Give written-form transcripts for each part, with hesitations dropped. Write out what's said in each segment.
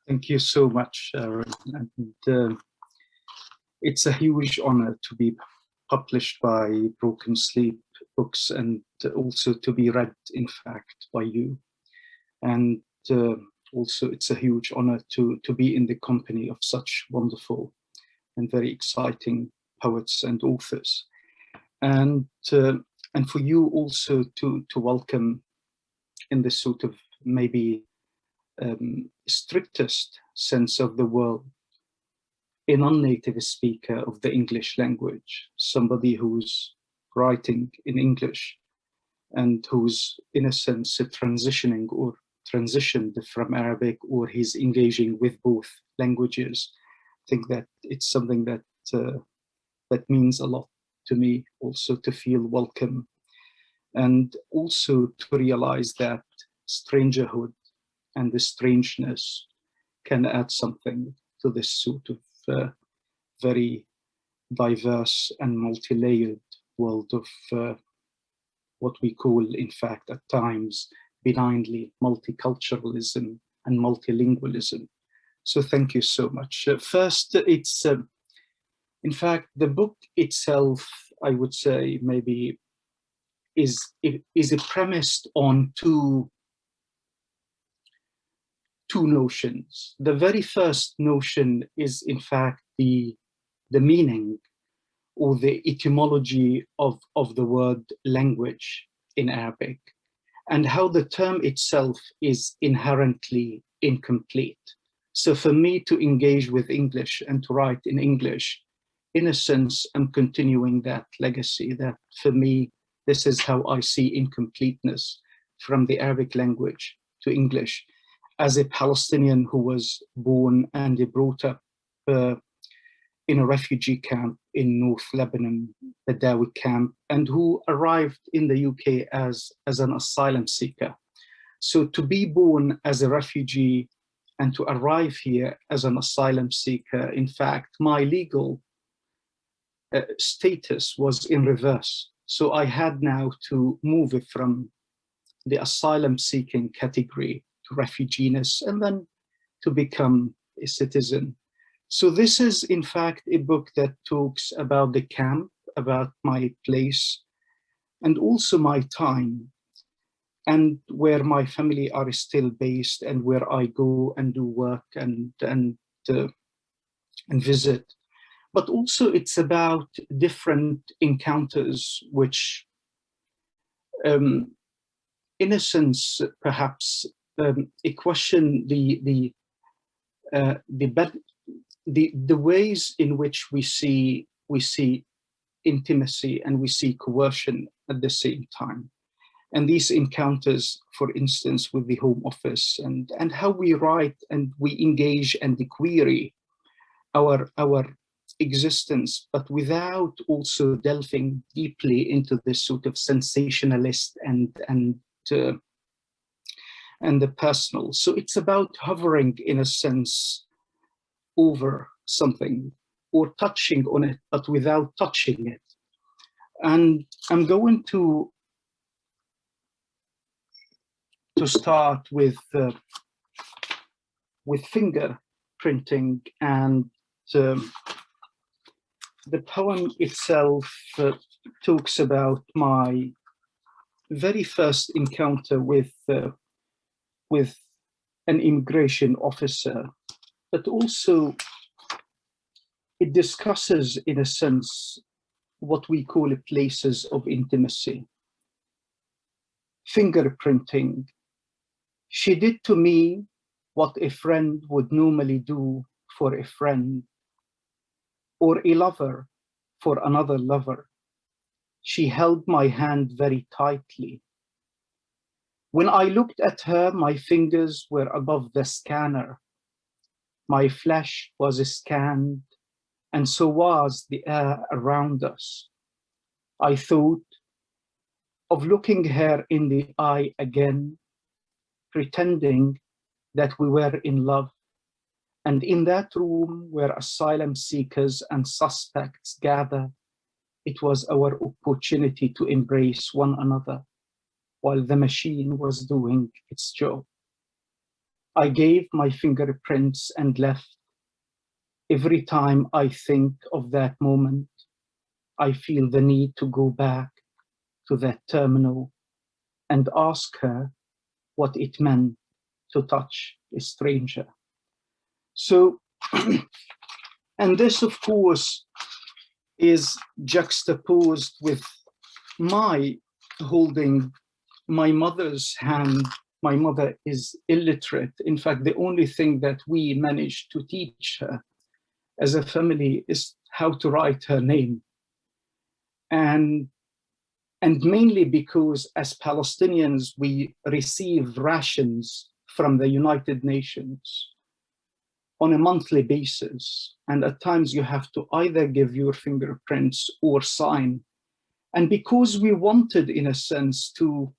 Thank you so much, Aaron. And it's a huge honor to be published by Broken Sleep Books and also to be read, in fact, by you. And also it's a huge honor to be in the company of such wonderful and very exciting poets and authors. And for you also to welcome in this sort of maybe strictest sense of the word, a non-native speaker of the English language, somebody who's writing in English and who's in a sense transitioning or transitioned from Arabic, or he's engaging with both languages. I think that it's something that that means a lot to me, also to feel welcome and also to realize that strangerhood and the strangeness can add something to this sort of very diverse and multi-layered world of what we call, in fact, at times, benignly multiculturalism and multilingualism. So thank you so much. First, it's, in fact, the book itself, I would say, maybe is premised on two notions. The very first notion is, in fact, the meaning or the etymology of the word language in Arabic, and how the term itself is inherently incomplete. So for me to engage with English and to write in English, in a sense, I'm continuing that legacy, that for me, this is how I see incompleteness from the Arabic language to English. As a Palestinian who was born and brought up in a refugee camp in North Lebanon, Baddawi camp, and who arrived in the UK as an asylum seeker. So to be born as a refugee and to arrive here as an asylum seeker, in fact, my legal status was in reverse. So I had now to move from the asylum seeking category to refugeness and then to become a citizen. So this is, in fact, a book that talks about the camp, about my place, and also my time, and where my family are still based, and where I go and do work and visit. But also it's about different encounters, which, in a sense, perhaps question the ways in which we see intimacy and we see coercion at the same time. And these encounters, for instance, with the Home Office and how we write and we engage and query our existence, but without also delving deeply into this sort of sensationalist and the personal. So it's about hovering, in a sense, over something or touching on it, but without touching it. And I'm going to start with fingerprinting, and the poem itself talks about my very first encounter with an immigration officer, but also it discusses, in a sense, what we call places of intimacy. Fingerprinting. She did to me what a friend would normally do for a friend, or a lover for another lover. She held my hand very tightly. When I looked at her, my fingers were above the scanner. My flesh was scanned, and so was the air around us. I thought of looking her in the eye again, pretending that we were in love. And in that room where asylum seekers and suspects gather, it was our opportunity to embrace one another while the machine was doing its job. I gave my fingerprints and left. Every time I think of that moment, I feel the need to go back to that terminal and ask her what it meant to touch a stranger. So, and this, of course, is juxtaposed with my holding my mother's hand. My mother is illiterate. In fact, the only thing that we managed to teach her as a family is how to write her name. And mainly because as Palestinians, we receive rations from the United Nations on a monthly basis. And at times you have to either give your fingerprints or sign. And because we wanted, in a sense, to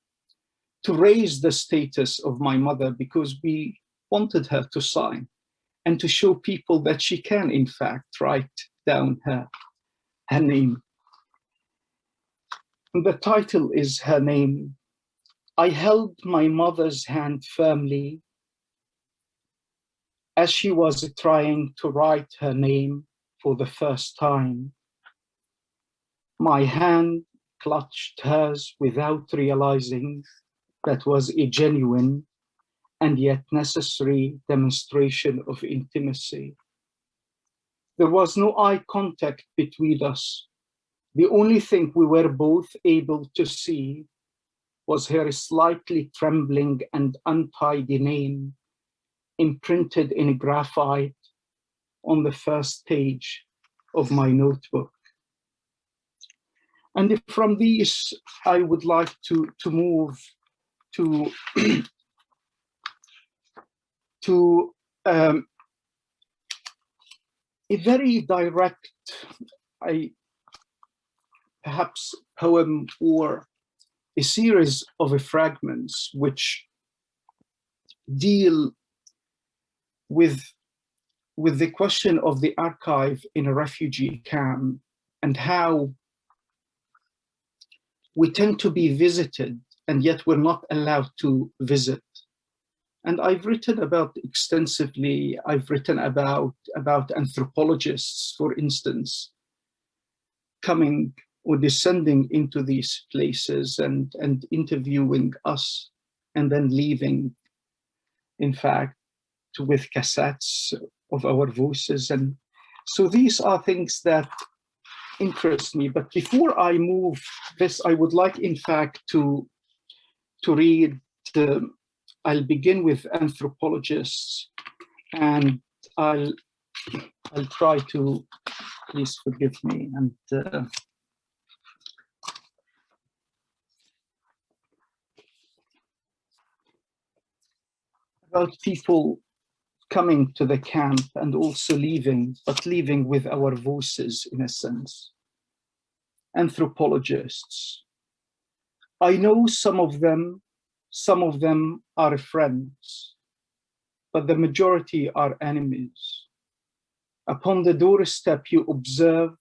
raise the status of my mother, because we wanted her to sign and to show people that she can, in fact, write down her name. The title is her name. I held my mother's hand firmly as she was trying to write her name for the first time. My hand clutched hers without realizing that was a genuine and yet necessary demonstration of intimacy. There was no eye contact between us. The only thing we were both able to see was her slightly trembling and untidy name imprinted in graphite on the first page of my notebook. And from these, I would like to move to, to a very direct, perhaps poem or a series of fragments which deal with the question of the archive in a refugee camp and how we tend to be visited and yet we're not allowed to visit. And I've written about extensively, I've written about anthropologists, for instance, coming or descending into these places and interviewing us and then leaving, in fact, with cassettes of our voices. And so these are things that interest me. But before I move this, I would like, in fact, to read, I'll begin with anthropologists, and I'll try to, please forgive me, and about people coming to the camp and also leaving, but leaving with our voices, in a sense. Anthropologists. I know some of them are friends, but the majority are enemies. Upon the doorstep, you observe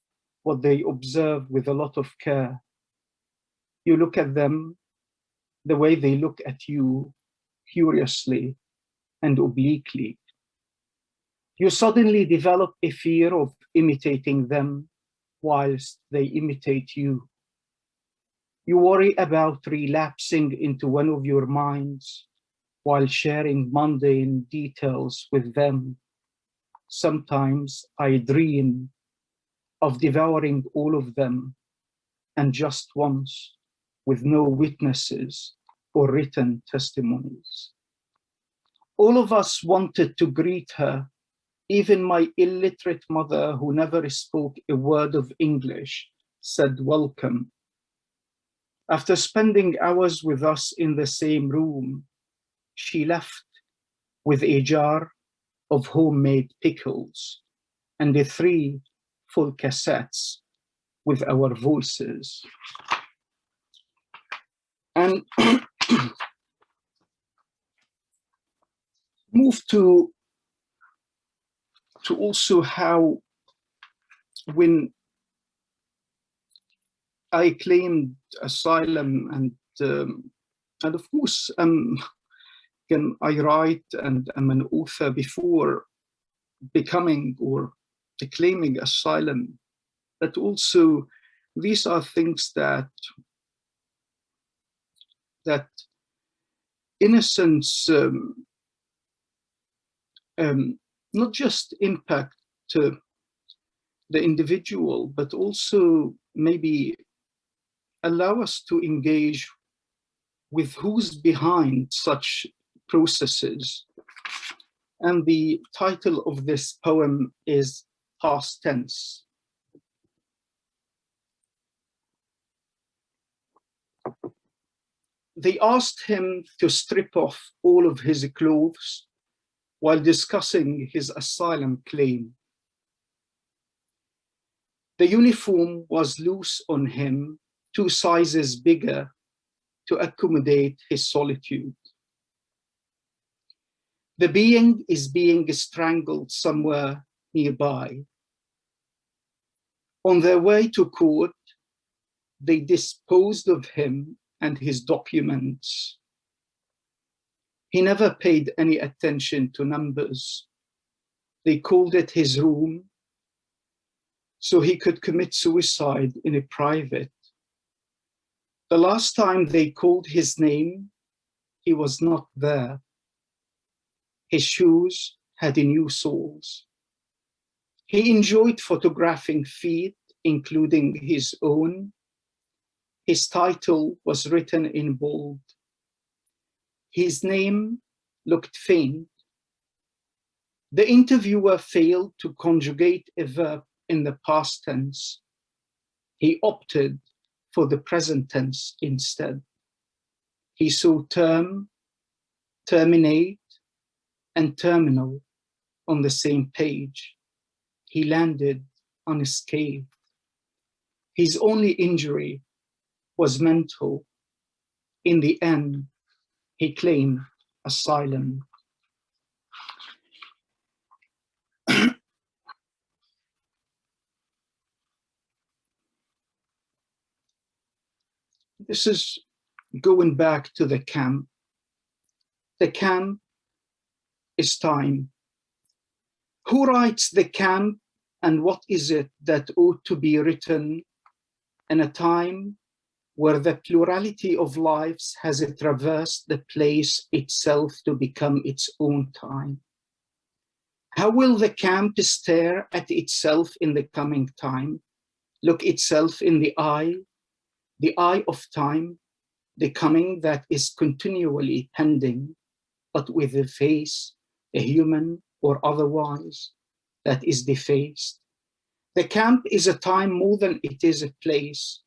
what they observe with a lot of care. You look at them the way they look at you, curiously and obliquely. You suddenly develop a fear of imitating them whilst they imitate you. You worry about relapsing into one of your minds while sharing mundane details with them. Sometimes I dream of devouring all of them, and just once, with no witnesses or written testimonies. All of us wanted to greet her, even my illiterate mother, who never spoke a word of English, said welcome. After spending hours with us in the same room, she left with a jar of homemade pickles and the 3 full cassettes with our voices. And move to also how, when I claimed asylum and of course Can I write and am an author before becoming or claiming asylum? But also, these are things that in a sense, not just impact the individual, but also maybe allow us to engage with who's behind such processes. And the title of this poem is Past Tense. They asked him to strip off all of his clothes while discussing his asylum claim. The uniform was loose on him, 2 sizes bigger to accommodate his solitude. The being is being strangled somewhere nearby. On their way to court, they disposed of him and his documents. He never paid any attention to numbers. They called it his room so he could commit suicide in a private. The last time they called his name, he was not there. His shoes had new soles. He enjoyed photographing feet, including his own. His title was written in bold. His name looked faint. The interviewer failed to conjugate a verb in the past tense. He opted for the present tense instead. He saw term, terminate, and terminal on the same page. He landed unscathed. His only injury was mental. In the end, he claimed asylum. This is going back to the camp. The camp is time. Who writes the camp, and what is it that ought to be written in a time where the plurality of lives has traversed the place itself to become its own time? How will the camp stare at itself in the coming time, look itself in the eye of time, the coming that is continually pending, but with a face, a human or otherwise, that is defaced? The camp is a time more than it is a place.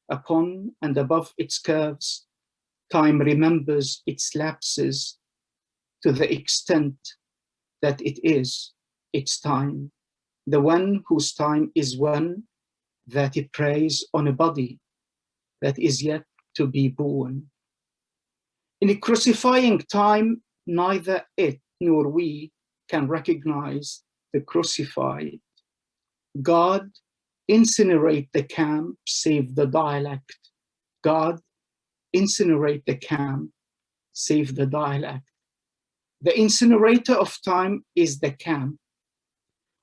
Upon and above its curves, time remembers its lapses to the extent that it is its time. The one whose time is one that it preys on a body that is yet to be born. In a crucifying time, neither it nor we can recognize the crucified. God, incinerate the camp, save the dialect. God, incinerate the camp, save the dialect. The incinerator of time is the camp.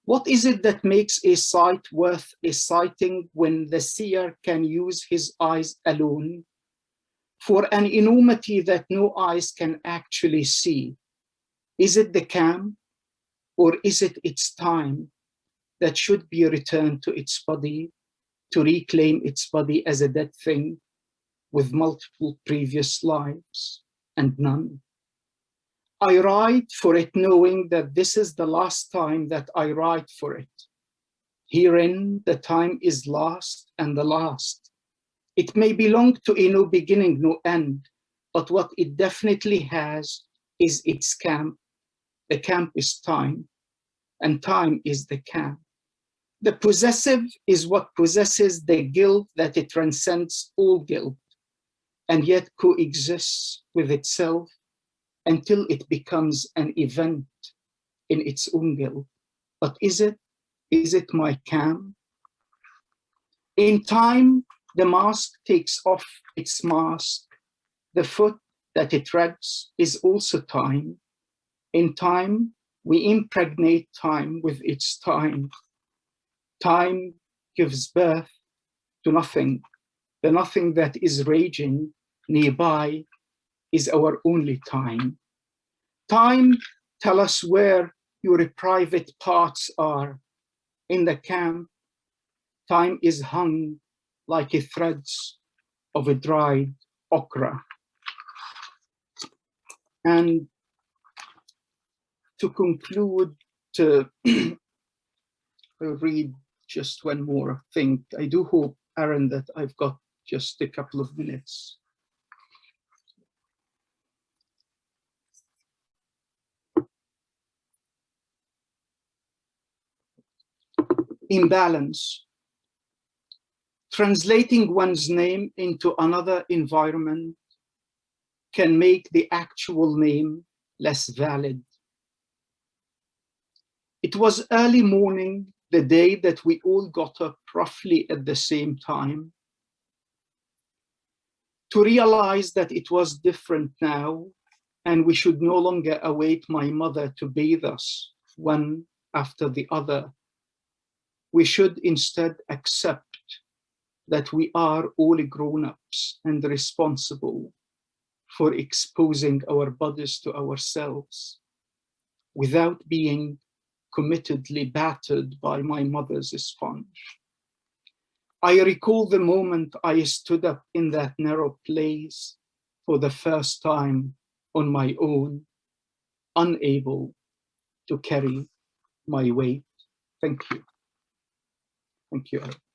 What is it that makes a sight worth a sighting when the seer can use his eyes alone for an enormity that no eyes can actually see? Is it the camp, or is it its time that should be returned to its body, to reclaim its body as a dead thing with multiple previous lives and none? I write for it knowing that this is the last time that I write for it. Herein the time is last and the last. It may belong to a no beginning, no end, but what it definitely has is its camp. The camp is time, and time is the camp. The possessive is what possesses the guilt that it transcends all guilt, and yet coexists with itself until it becomes an event in its own guilt. But is it my camp? In time, the mask takes off its mask. The foot that it threads is also time. In time, we impregnate time with its time. Time gives birth to nothing. The nothing that is raging nearby is our only time. Time, tell us where your private parts are. In the camp, time is hung like a threads of a dried okra. And to conclude, to read just one more thing. I do hope, Aaron, that I've got just a couple of minutes. Imbalance. Translating one's name into another environment can make the actual name less valid. It was early morning, the day that we all got up roughly at the same time, to realize that it was different now, and we should no longer await my mother to bathe us one after the other. We should instead accept that we are all grown-ups and responsible for exposing our bodies to ourselves without being committedly battered by my mother's sponge. I recall the moment I stood up in that narrow place for the first time on my own, unable to carry my weight. Thank you. Thank you, Aaron.